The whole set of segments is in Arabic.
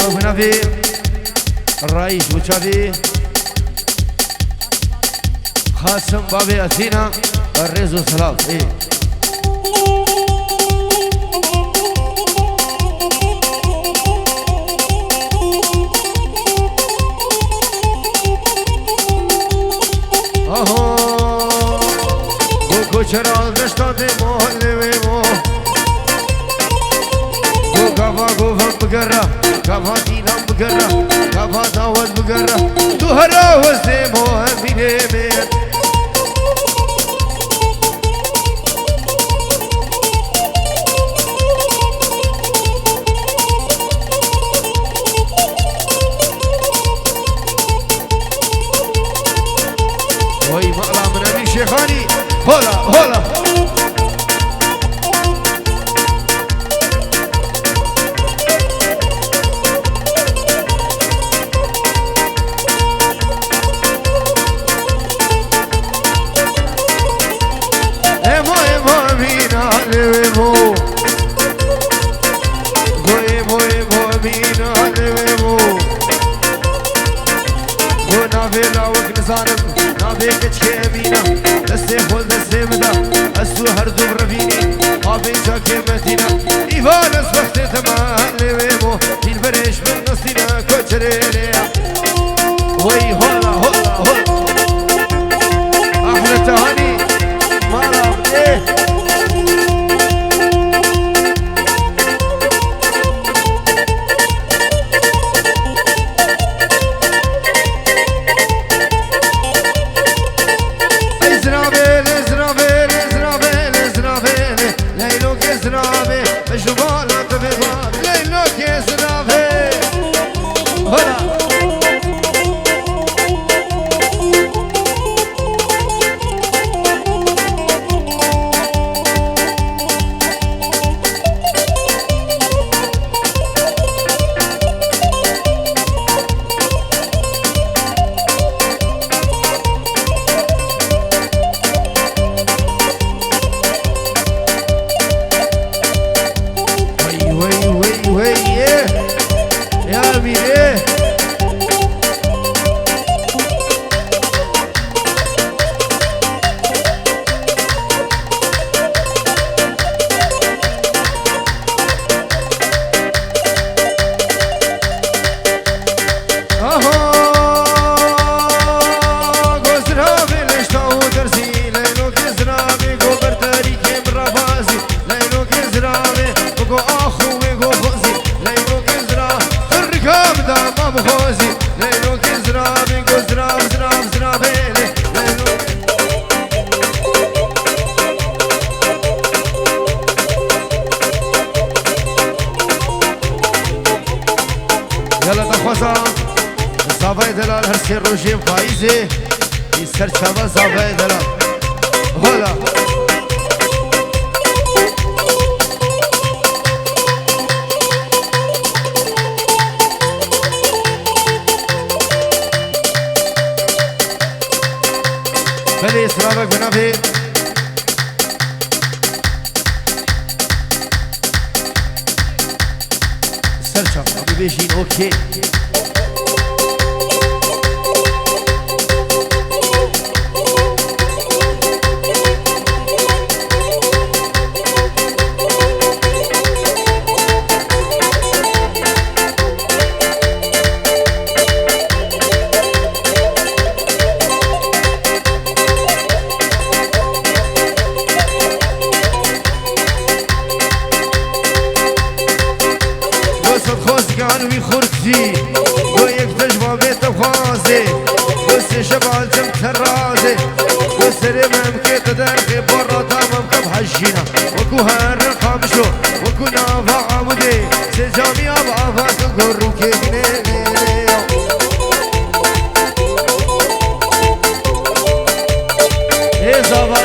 بنافي الرئيس وشافي خاصم بابي أثينا الرئيس والسلام إيه أهو بوكو شرال دشتاتي مهلي ويمو كفا كوفا بقرة كفا دينا بقرة كفا داود بقرة تهرا وسيمو هميني مين وي مقلع من أبي شيخاني هولا هولا نابيك تشيمينا السيف والدسيم دا السو هردو برفيني قابين شاكي مدينة إيفان اسفخت تمان لويمو دين بريش من نصينا كوشريني وي هولا هولا هولا أحمد تهاني مالا ايه يلا تخوزا صافي دلال هرسي روجيم فايزي يسر شابا صافي دلال هلا بلي اسرابك بنافي سرچا ابي بيجين اوكي وی خورتی و یک تجربه بیت خوازه و سه شبال جم ترازه و سر من که تدر که برا تمام کب حجینا و کو هر رقم شو و کو نافع عموده سه جامی آب آفاق گرو که بینه ای زابا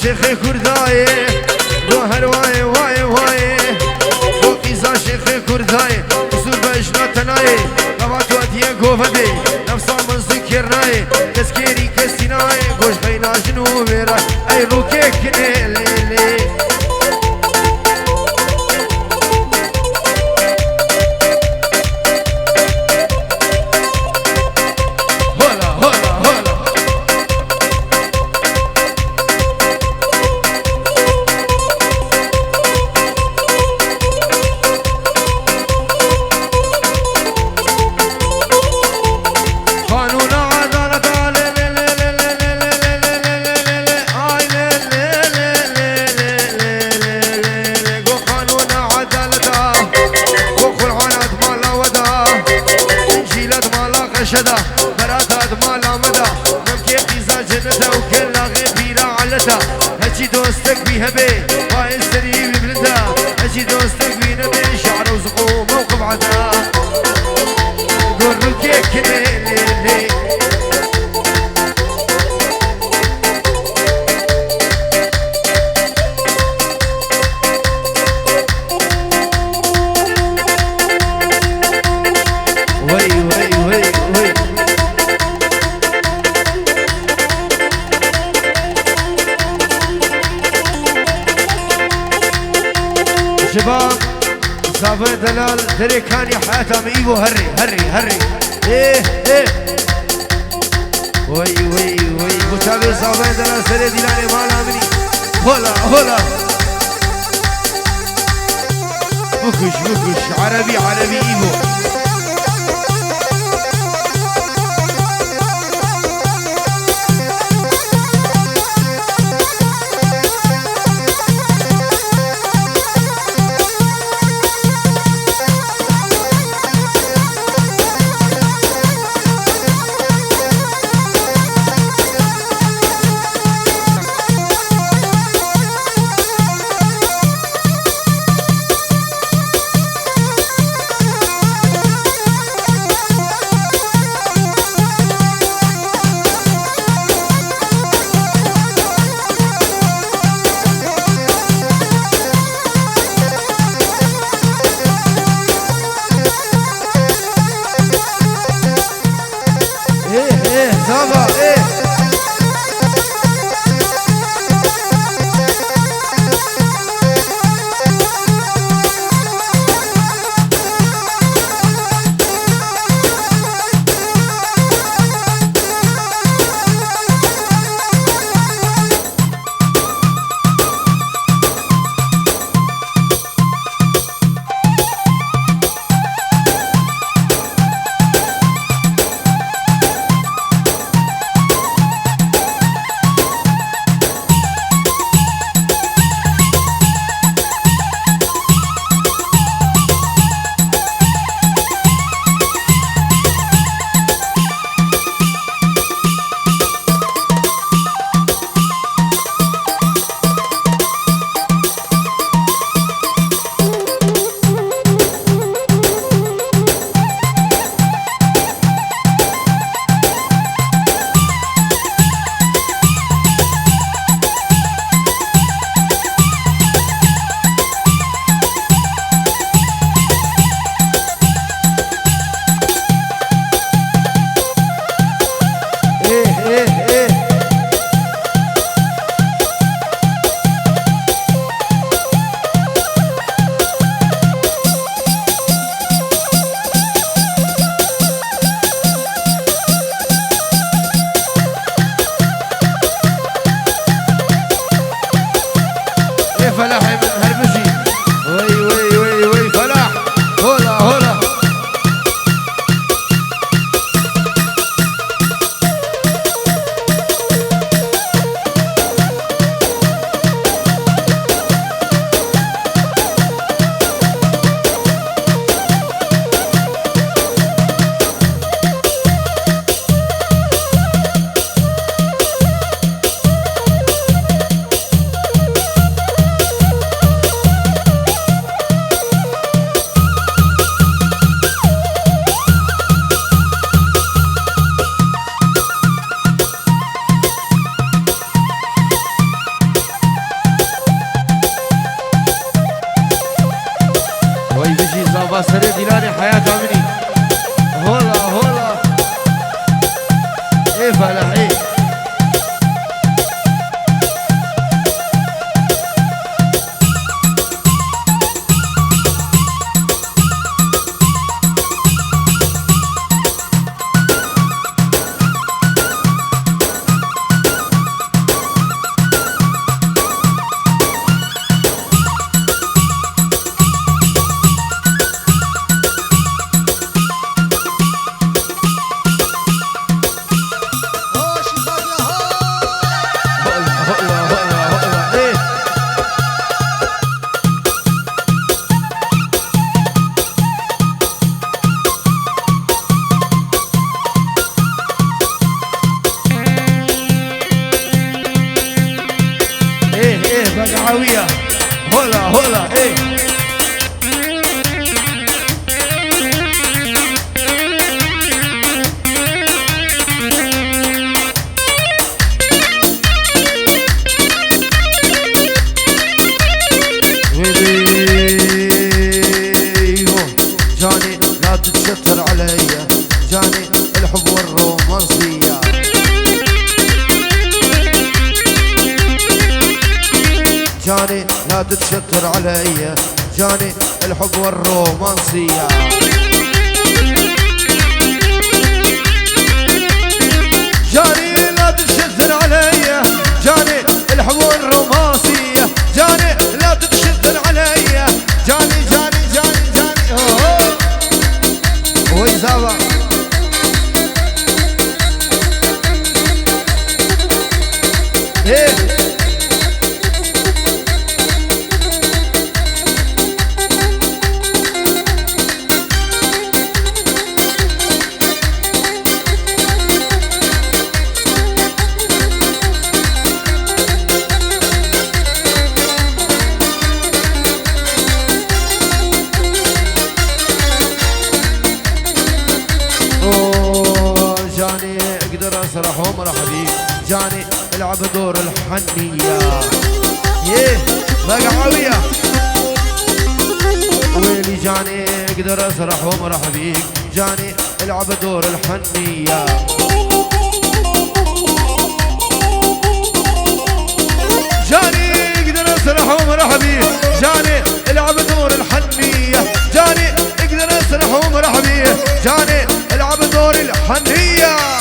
شيخ كرداي وهر واي واي واي وقيزا شيخ كرداي وسور بجنا تناي قبات وديه قوفدي نفسا من ذكرناي تذكيري كسيناي قوش غينا جنو بيراي اي روكي كني ليلي شدا براتات مالا مدا ممكن قيزا جنتا وكلا غير بيرا علتا هجي دوستك بيها بي واي سري ببلدا هجي دوستك بينا بي شعر وزقوم وقبعتا قرر كيك ليلي شباب صافي دلال دري كان حياتهم ايبو هري هري هري ايه ايه وي وي وي مشابه صافي دلال سري ديلاني مالا مني هولا هولا بكش بكش عربي عربي ايبو هلا سري ديلاني حياة امني هلا هلا ايه فلاح ايه بقعوية هلا هلا ايه جاني لا تتشتر عليا جاني الحب والرومانسية جاني لا تتشتر عليا جاني الحب والرومانسية جاني لا تتشتر عليا جاني الحب والرومانسية جاني لا تتشتر عليا جاني جاني جاني جاني وي زابا ايه جاني اقدر اسرح وامرح بيك جاني العب دور الحنية يه بقعوية ويلي جاني اقدر اسرح وامرح بيك جاني العب دور الحنية جاني اقدر اسرح وامرح بيك جاني العب دور الحنية جاني اقدر اسرح وامرح بيك جاني العب دور الحنية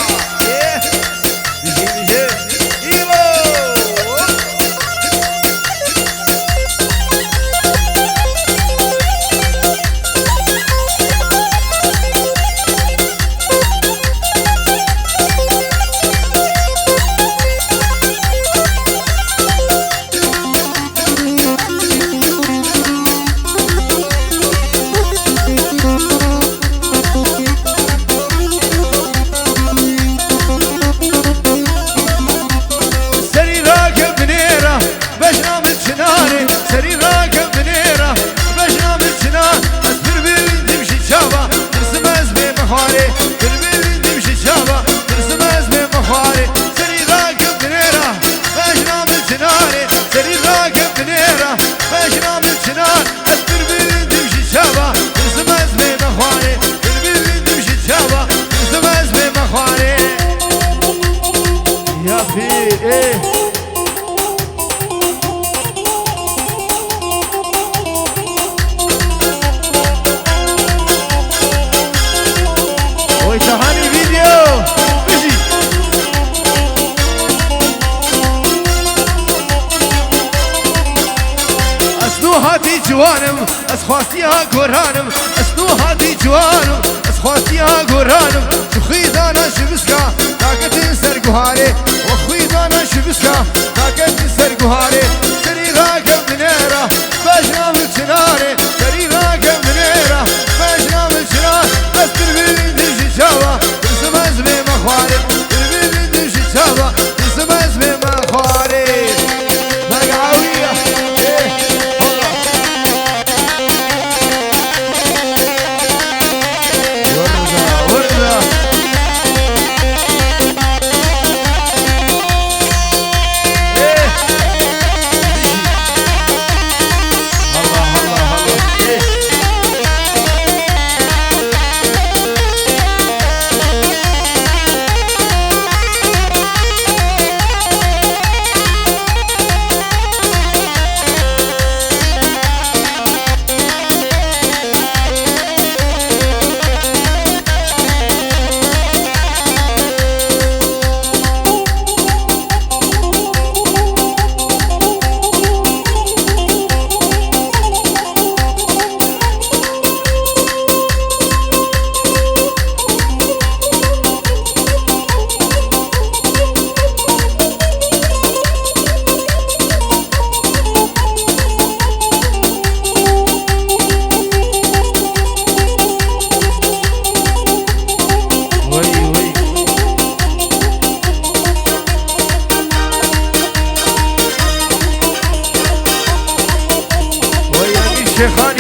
جوانم اسخواستيها قرانم اسنوها دي جوانم اسخواستيها قرانم شخيدانا شبسكا تاكتن سرقهاري وخيدانا شبسكا تاكتن سرقهاري سري راكب منيرة باجنا من سناري سري راكب منيرة باجنا من سنار بس تربيلين دمشي شابا ترسم ازمي مخواري تربيلين دمشي شابا ترسم ازمي مخواري بقعوية Yeah. شيخان